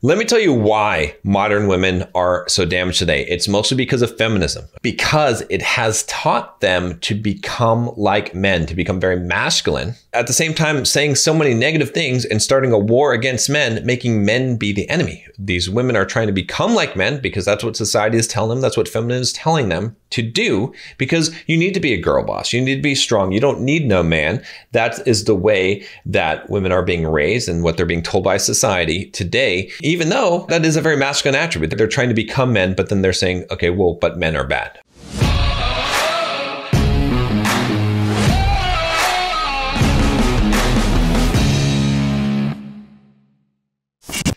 Let me tell you why modern women are so damaged today. It's mostly because of feminism, because it has taught them to become like men, to become very masculine. At the same time, saying so many negative things and starting a war against men, making men be the enemy. These women are trying to become like men because that's what society is telling them. That's what feminism is telling them to do, because you need to be a girl boss. You need to be strong. You don't need no man. That is the way that women are being raised and what they're being told by society today, even though that is a very masculine attribute. They're trying to become men, but then they're saying, okay, well, but men are bad.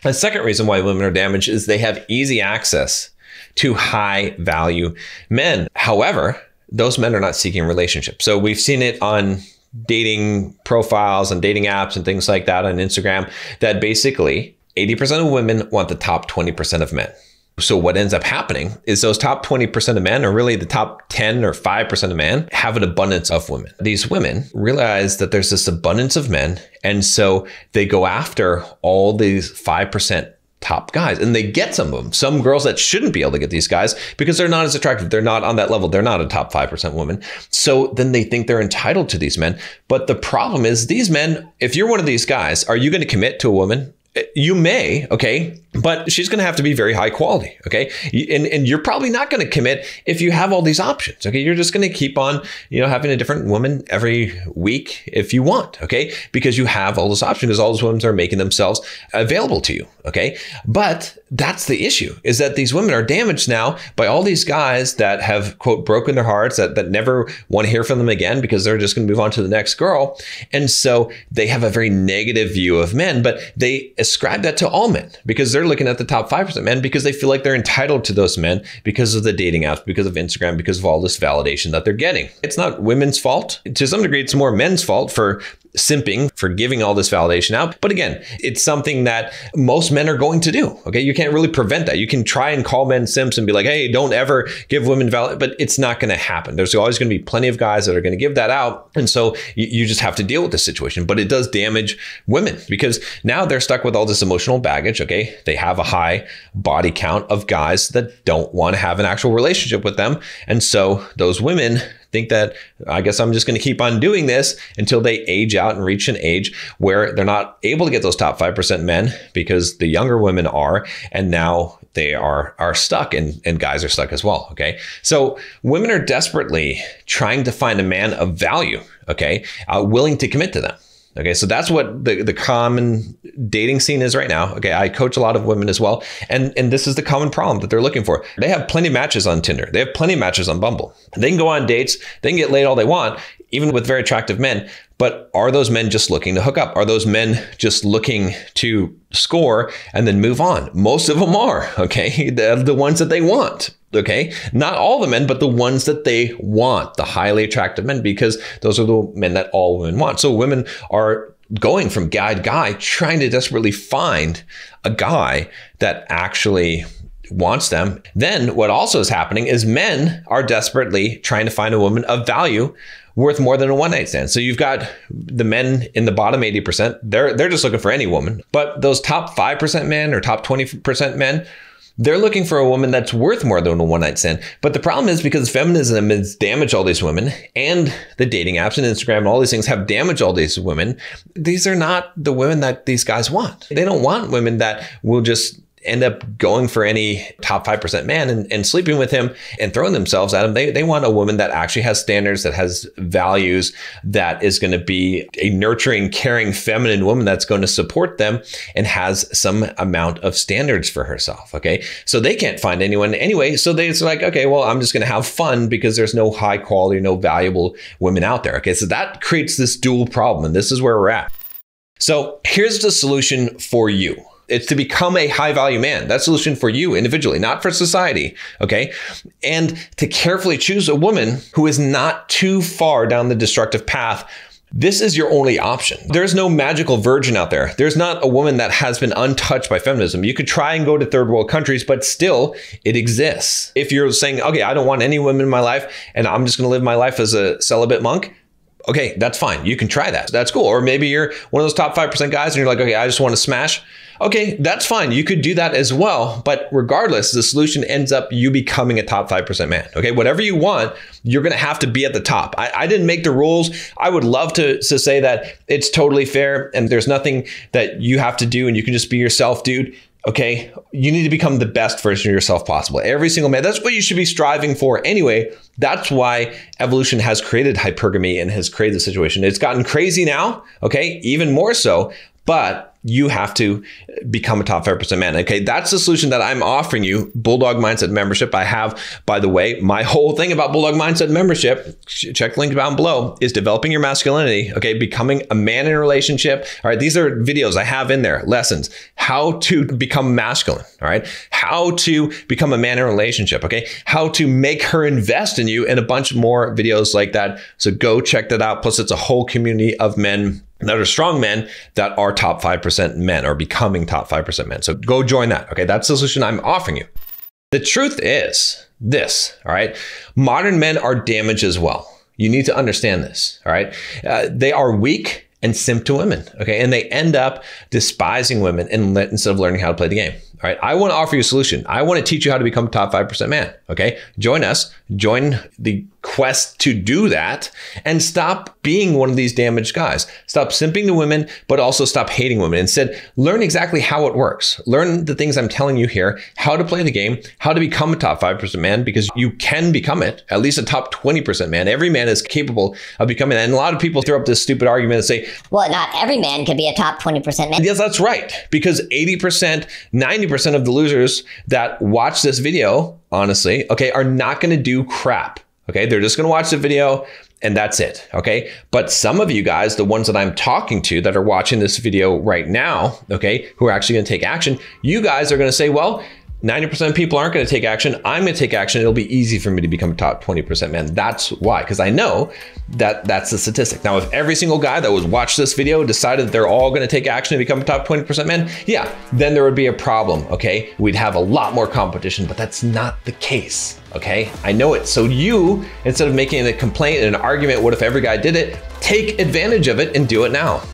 The second reason why women are damaged is they have easy access to high value men. However, those men are not seeking relationships. So we've seen it on dating profiles and dating apps and things like that on Instagram, that basically 80% of women want the top 20% of men. So what ends up happening is those top 20% of men, or really the top 10 or 5% of men, have an abundance of women. These women realize that there's this abundance of men, and so they go after all these 5% top guys, and they get some of them. Some girls that shouldn't be able to get these guys because they're not as attractive. They're not on that level. They're not a top 5% woman. So then they think they're entitled to these men. But the problem is, these men, if you're one of these guys, are you going to commit to a woman? You may, okay, but she's going to have to be very high quality, okay? And you're probably not going to commit if you have all these options, okay? You're just going to keep on, having a different woman every week if you want, okay? Because you have all those options, because all those women are making themselves available to you, okay? But that's the issue, is that these women are damaged now by all these guys that have, quote, broken their hearts, that never want to hear from them again because they're just going to move on to the next girl. And so they have a very negative view of men, but they ascribe that to all men, because they're looking at the top 5% men because they feel like they're entitled to those men because of the dating apps, because of Instagram, because of all this validation that they're getting. It's not women's fault. To some degree, it's more men's fault for simping, for giving all this validation out. But again, it's something that most men are going to do. Okay. You can't really prevent that. You can try and call men simps and be like, hey, don't ever give women validation, but it's not going to happen. There's always going to be plenty of guys that are going to give that out. And so you just have to deal with the situation. But it does damage women, because now they're stuck with all this emotional baggage. Okay. They have a high body count of guys that don't want to have an actual relationship with them. And so those women think that, I guess I'm just going to keep on doing this until they age out and reach an age where they're not able to get those top 5% men because the younger women are, and now they are stuck, and guys are stuck as well. Okay. So women are desperately trying to find a man of value, okay, willing to commit to them. Okay, so that's what the common dating scene is right now. Okay, I coach a lot of women as well. And this is the common problem that they're looking for. They have plenty of matches on Tinder. They have plenty of matches on Bumble. They can go on dates. They can get laid all they want, even with very attractive men. But are those men just looking to hook up? Are those men just looking to score and then move on? Most of them are, okay? The ones that they want. Okay, not all the men, but the ones that they want, the highly attractive men, because those are the men that all women want. So women are going from guy to guy, trying to desperately find a guy that actually wants them. Then what also is happening is men are desperately trying to find a woman of value worth more than a one-night stand. So you've got the men in the bottom 80%. They're just looking for any woman. But those top 5% men or top 20% men, they're looking for a woman that's worth more than a one-night stand. But the problem is, because feminism has damaged all these women, and the dating apps and Instagram and all these things have damaged all these women, these are not the women that these guys want. They don't want women that will just end up going for any top 5% man and sleeping with him and throwing themselves at him. They want a woman that actually has standards, that has values, that is going to be a nurturing, caring, feminine woman that's going to support them and has some amount of standards for herself. Okay. So they can't find anyone anyway. So it's like, okay, well, I'm just going to have fun because there's no high quality, no valuable women out there. Okay. So that creates this dual problem. And this is where we're at. So here's the solution for you. It's to become a high value man. That's a solution for you individually, not for society. Okay. And to carefully choose a woman who is not too far down the destructive path. This is your only option. There's no magical virgin out there. There's not a woman that has been untouched by feminism. You could try and go to third world countries, but still it exists. If you're saying, okay, I don't want any women in my life and I'm just going to live my life as a celibate monk, okay, that's fine. You can try that. That's cool. Or maybe you're one of those top 5% guys and you're like, okay, I just want to smash. Okay, that's fine. You could do that as well. But regardless, the solution ends up you becoming a top 5% man. Okay, whatever you want, you're going to have to be at the top. I didn't make the rules. I would love to say that it's totally fair and there's nothing that you have to do and you can just be yourself, dude. Okay, you need to become the best version of yourself possible. Every single man, that's what you should be striving for anyway. That's why evolution has created hypergamy and has created the situation. It's gotten crazy now, okay, even more so, but you have to become a top 5% man. Okay, that's the solution that I'm offering you. Bulldog Mindset membership. I have, by the way, my whole thing about Bulldog Mindset membership, check the link down below, is developing your masculinity. Okay, becoming a man in a relationship. All right, these are videos I have in there, lessons, how to become masculine. All right, how to become a man in a relationship. Okay, how to make her invest in you, and a bunch more videos like that. So go check that out. Plus, it's a whole community of men that are strong men that are top 5% men or becoming top 5% men. So go join that. Okay, that's the solution I'm offering you. The truth is this, all right? Modern men are damaged as well. You need to understand this, all right? They are weak and simp to women, okay? And they end up despising women instead of learning how to play the game, all right? I want to offer you a solution. I want to teach you how to become a top 5% man, okay? Join us, join the quest to do that, and stop being one of these damaged guys. Stop simping to women, but also stop hating women. Instead, learn exactly how it works. Learn the things I'm telling you here, how to play the game, how to become a top 5% man, because you can become it, at least a top 20% man. Every man is capable of becoming that. And a lot of people throw up this stupid argument and say, well, not every man can be a top 20% man. Yes, that's right. Because 80%, 90% of the losers that watch this video, honestly, okay, are not going to do crap. Okay, they're just going to watch the video and that's it. Okay, but some of you guys, the ones that I'm talking to that are watching this video right now, okay, who are actually going to take action, you guys are going to say, well, 90% of people aren't going to take action. I'm going to take action. It'll be easy for me to become a top 20% man. That's why, because I know that that's the statistic. Now, if every single guy that was watched this video decided that they're all going to take action to become a top 20% man, yeah, then there would be a problem, okay? We'd have a lot more competition, but that's not the case, okay? I know it. So you, instead of making a complaint and an argument, what if every guy did it, take advantage of it and do it now.